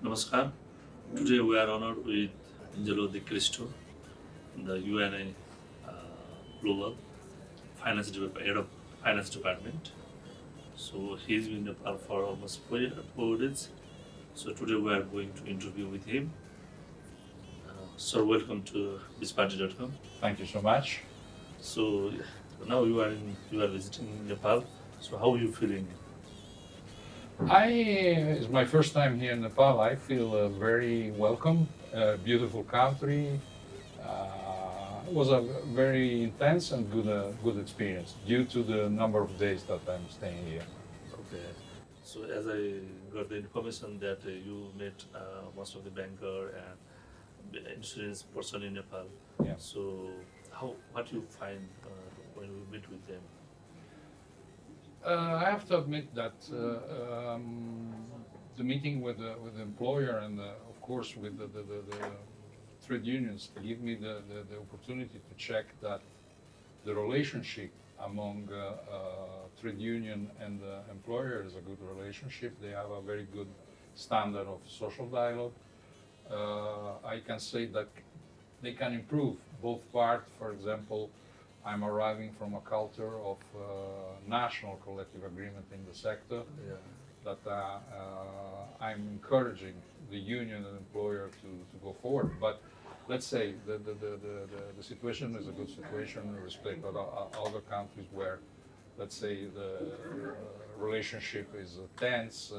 Namaskar. Today we are honored with Angelo De Cristo, the UNA uh, Global Head of Finance Department. So he's been in Nepal for almost 4 days. So today we are going to interview with him. Sir, welcome to Bizpati.com. Thank you so much. So now you are visiting Nepal. So how are you feeling? It's my first time here in Nepal. I feel very welcome, beautiful country. It was a very intense and good experience due to the number of days that I'm staying here. Okay. So as I got the information that you met most of the banker and the insurance person in Nepal. Yeah. So what you find when we meet with them? I have to admit that the meeting with the employer and of course with the trade unions give me the opportunity to check that the relationship among trade union and the employer is a good relationship. They have a very good standard of social dialogue. I can say that they can improve both parts. For example, I'm arriving from a culture of national collective agreement in the sector. Yeah. That I'm encouraging the union and employer to go forward. But let's say the situation is a good situation in respect of other countries where, let's say, the relationship is tense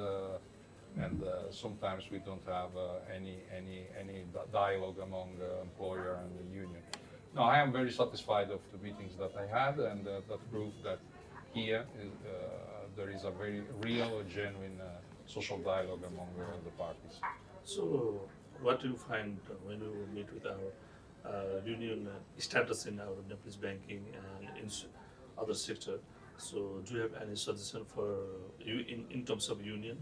and sometimes we don't have any dialogue among the employer and the union. No, I am very satisfied of the meetings that I had, and that proved that here there is a very real, genuine social dialogue among the parties. So what do you find when you meet with our union status in our Nepalese banking and in other sector? So do you have any suggestion for you in terms of union?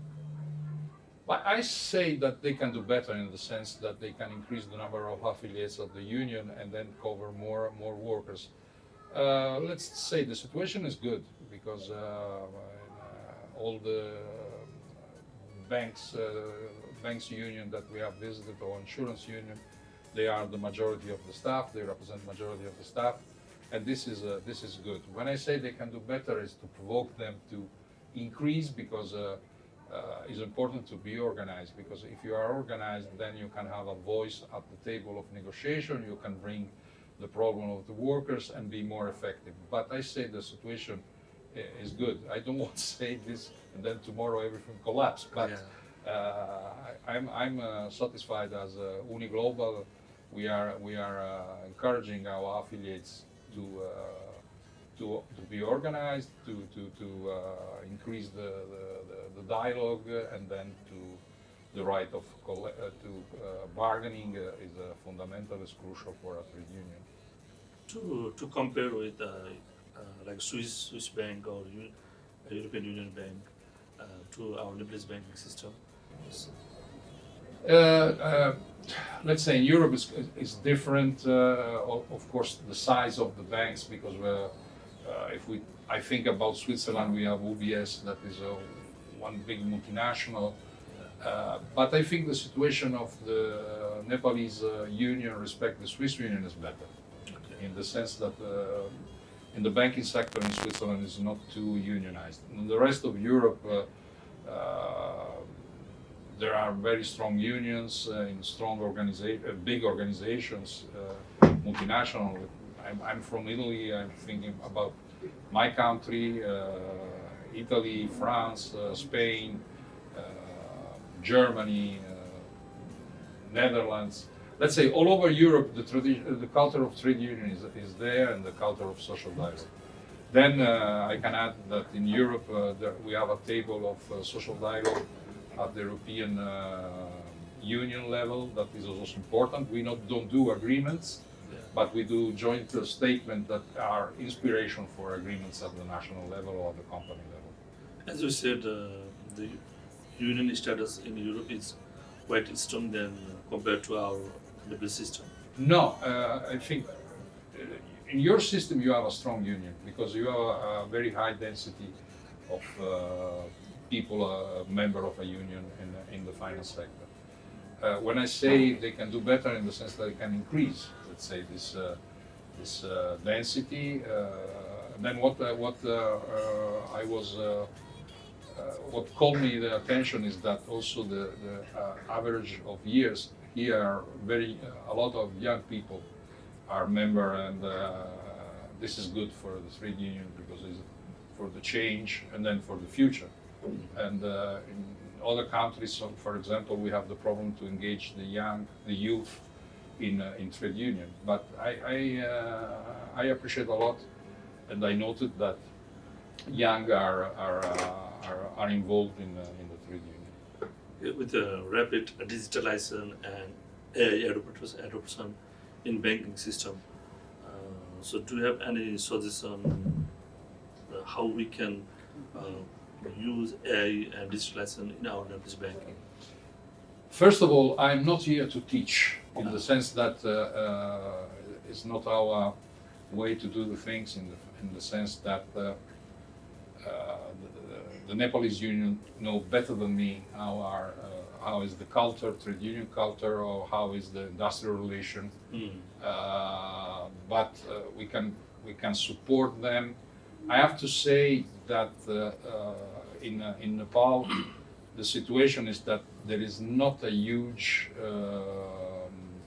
But I say that they can do better in the sense that they can increase the number of affiliates of the union and then cover more workers. Let's say the situation is good because all the banks union that we have visited or insurance union, they are the majority of the staff. They represent majority of the staff, and this is good. When I say they can do better, is to provoke them to increase because. It's important to be organized because if you are organized, then you can have a voice at the table of negotiation. You can bring the problem of the workers and be more effective. But I say the situation is good. I don't want to say this and then tomorrow everything collapses. But I'm satisfied as Uniglobal. We are encouraging our affiliates to be organized, to increase the dialogue, and then to the right of bargaining is fundamental, is crucial for a trade union. To compare with like Swiss bank or European Union bank to our Nepalese banking system. Let's say in Europe is different. Of course, the size of the banks, because I think about Switzerland, we have UBS that is one big multinational. But I think the situation of the Nepalese union respect the Swiss union is better, in the sense that in the banking sector in Switzerland is not too unionized. In the rest of Europe, there are very strong unions in strong big organizations, multinational. I'm from Italy. I'm thinking about my country, Italy, France, Spain, Germany, Netherlands. Let's say all over Europe, the culture of trade union is there, and the culture of social dialogue. Then I can add that in Europe we have a table of social dialogue at the European Union level. That is also important. We don't do agreements, but we do joint statements that are inspiration for agreements at the national level or the company level. As you said, the union status in Europe is quite strong than compared to our Nepal system. No, I think in your system you have a strong union because you have a very high density of people, a member of a union in the finance sector. when I say they can do better in the sense that they can increase, let's say, this density, then what what called me the attention is that also the average of years here are a lot of young people are member, and this is good for the trade union because it's for the change and then for the future. And in other countries, so for example, we have the problem to engage the youth in trade union. But I appreciate a lot, and I noted that young are involved in the trade union. With the rapid digitalization and AI adoption in banking system, so do you have any suggestion how we can use AI and digitalization in our Nepalese banking? First of all, I'm not here to teach in the sense that it's not our way to do the things in the sense that the Nepalese Union know better than me how is the culture, trade union culture, or how is the industrial relation. But we can support them. I have to say that in Nepal, the situation is that there is not a huge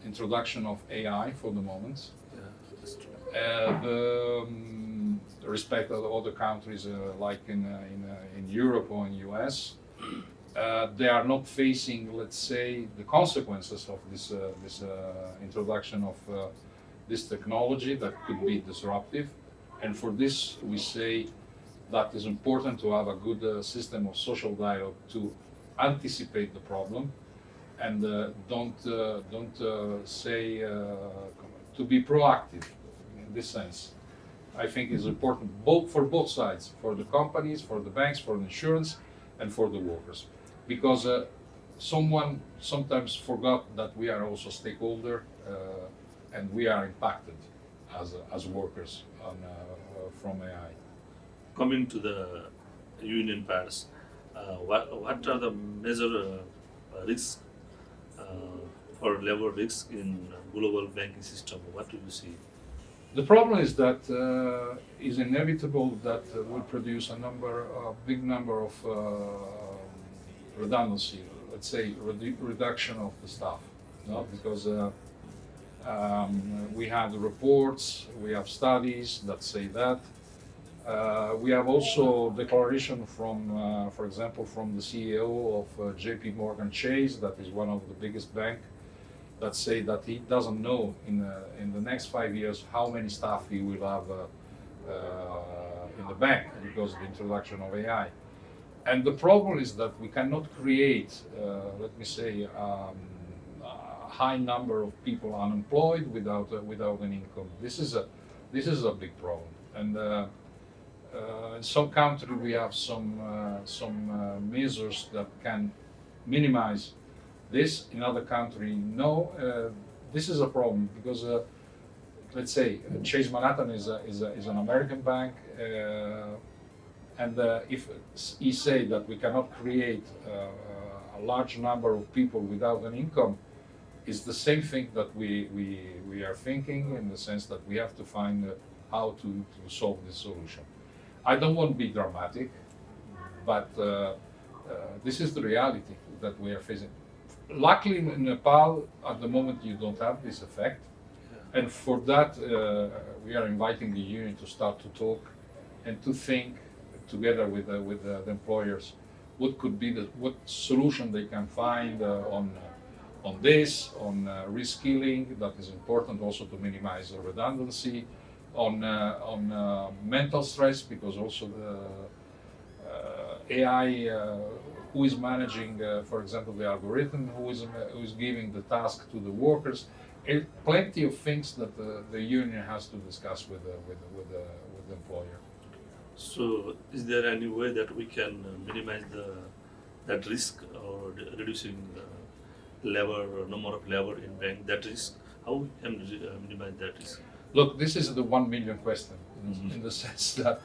introduction of AI for the moment. Yeah, that's true. The respect of other countries like in Europe or in US, they are not facing, let's say, the consequences of this introduction of this technology that could be disruptive. And for this, we say that it's important to have a good system of social dialogue to anticipate the problem, and don't say to be proactive in this sense. I think is important for both sides, for the companies, for the banks, for the insurance, and for the workers, because someone sometimes forgot that we are also stakeholder and we are impacted as workers from AI. Coming to the union parts, what are the major risks for labor risks in global banking system? What do you see? The problem is that it's inevitable that will produce a big number of redundancy, let's say reduction of the staff, no? Because we have reports, we have studies that say that. We have also declaration from, for example, from the CEO of JP Morgan Chase, that is one of the biggest bank, that say that he doesn't know in the next 5 years how many staff he will have in the bank because of the introduction of AI. And the problem is that we cannot create, let me say, a high number of people unemployed without an income. This is a big problem. And in some countries we have some measures that can minimize this. In other countries, no. This is a problem because, let's say, Chase Manhattan is an American bank, and if he say that we cannot create a large number of people without an income, it's the same thing that we are thinking, in the sense that we have to find how to solve this solution. I don't want to be dramatic, but this is the reality that we are facing. Luckily, in Nepal, at the moment, you don't have this effect, and for that, we are inviting the union to start to talk and to think together with the employers what could be what solution they can find on this, on reskilling. That is important also to minimize the redundancy, on mental stress, because also the AI, who is managing, for example, the algorithm, who is giving the task to the workers. Plenty of things that the union has to discuss with the employer. So, is there any way that we can minimize that risk, or reducing labor or number of labor in bank? That risk, how we can minimize that risk? Look, this is the 1 million question, in the sense that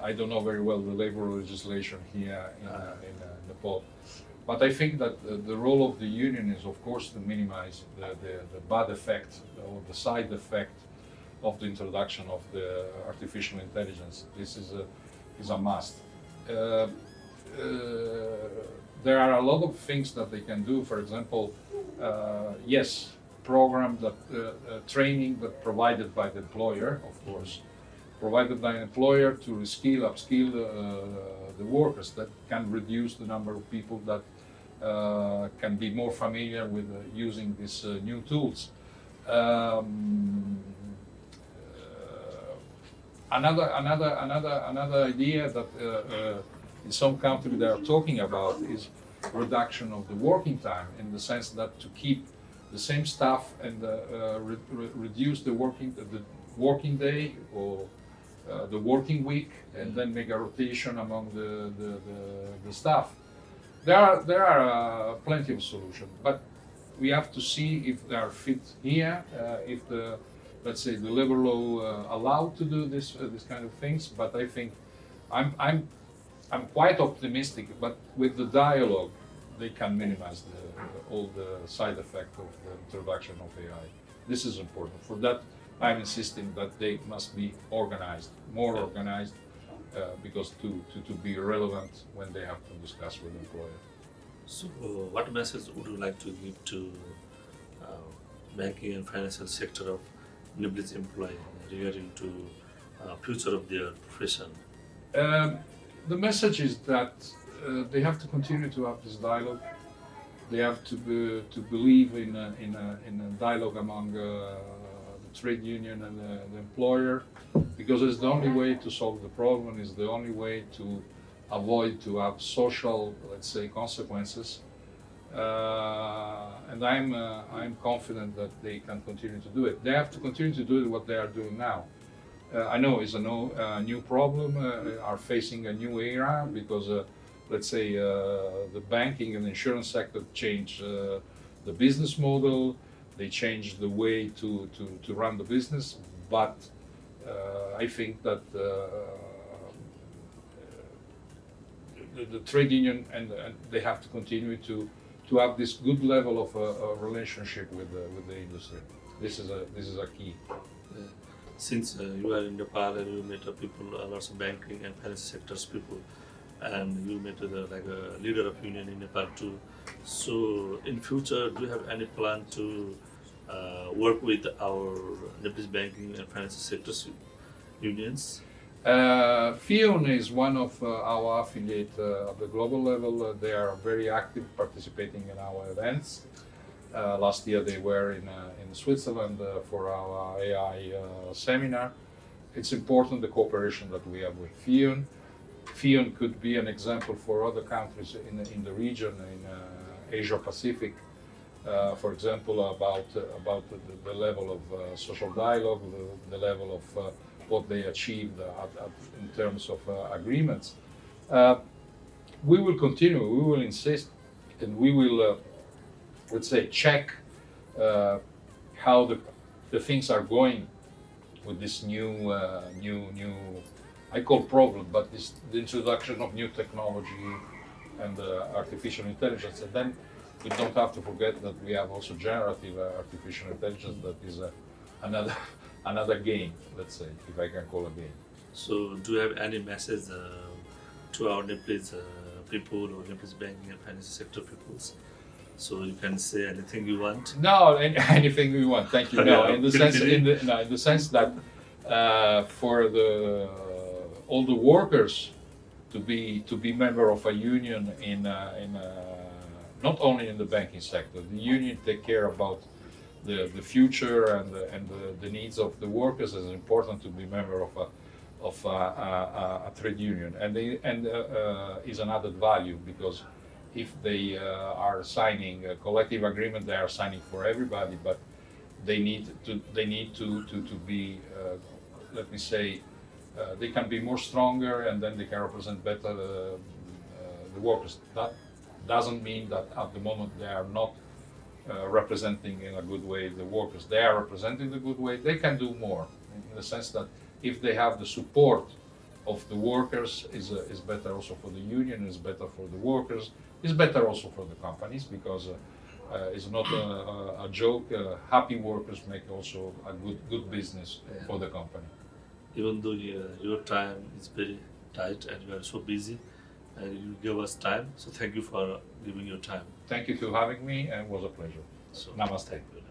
I don't know very well the labor legislation here in Nepal, But I think that the role of the union is, of course, to minimize the bad effect or the side effect of the introduction of the artificial intelligence. This is a must. There are a lot of things that they can do. For example, yes, program that training that provided by the employer, of course, provided by an employer to reskill, upskill the workers, that can reduce the number of people that can be more familiar with using these new tools. Another idea that in some countries they are talking about is reduction of the working time, in the sense that to keep the same staff and reduce the working day or the working week, and then make a rotation among the staff. There are plenty of solutions, but we have to see if they are fit here, if the, let's say, the labor law allowed to do this kind of things. But I think I'm quite optimistic. But with the dialogue, they can minimize all the side effect of the introduction of AI. This is important. For that, I'm insisting that they must be organized, more organized, because to be relevant when they have to discuss with the employer. So, what message would you like to give to banking and financial sector of Nepalese employee regarding to future of their profession? The message is that they have to continue to have this dialogue. They have to believe in a dialogue among the trade union and the employer, because it's the only way to solve the problem. It's the only way to avoid to have social, let's say, consequences. And I'm confident that they can continue to do it. They have to continue to do what they are doing now. I know it's a new problem, are facing a new era, because let's say the banking and insurance sector changed the business model, they changed the way to run the business, but I think that the trade union and they have to continue to have this good level of relationship with the industry. This is a key. Since you are in Nepal and you met people, lots of banking and financial sectors people, and you met like a leader of union in Nepal too. So in future, do you have any plan to work with our Nepalese banking and financial sectors unions? FION is one of our affiliate at the global level. They are very active, participating in our events. Last year they were in Switzerland for our AI seminar. It's important the cooperation that we have with FION. FION could be an example for other countries in the region, in Asia Pacific, for example, about the level of social dialogue, the level of what they achieved in terms of agreements. We will continue, we will insist, and we will, let's say, check how the things are going with this new, I call problem, but the introduction of new technology and artificial intelligence. And then we don't have to forget that we have also generative artificial intelligence that is another game, let's say, if I can call a game. So do you have any message to our Nepalese people or Nepalese banking and financial sector peoples? So you can say anything you want. No, anything we want. Thank you. No, in the sense that for all the workers to be member of a union in not only in the banking sector. The union take care about the future and the needs of the workers. It's important to be member of a trade union, and is an added value, because if they are signing a collective agreement, they are signing for everybody, but they need to be, let me say, they can be more stronger, and then they can represent better the workers. That doesn't mean that at the moment they are not representing in a good way the workers. They are representing the good way. They can do more, in the sense that if they have the support of the workers, is better also for the union, is better for the workers, It's better also for the companies because it's not a joke. Happy workers make also a good business for the company. Even though your time is very tight and you are so busy, and you give us time. So thank you for giving your time. Thank you for having me, and it was a pleasure. So Namaste. thank you.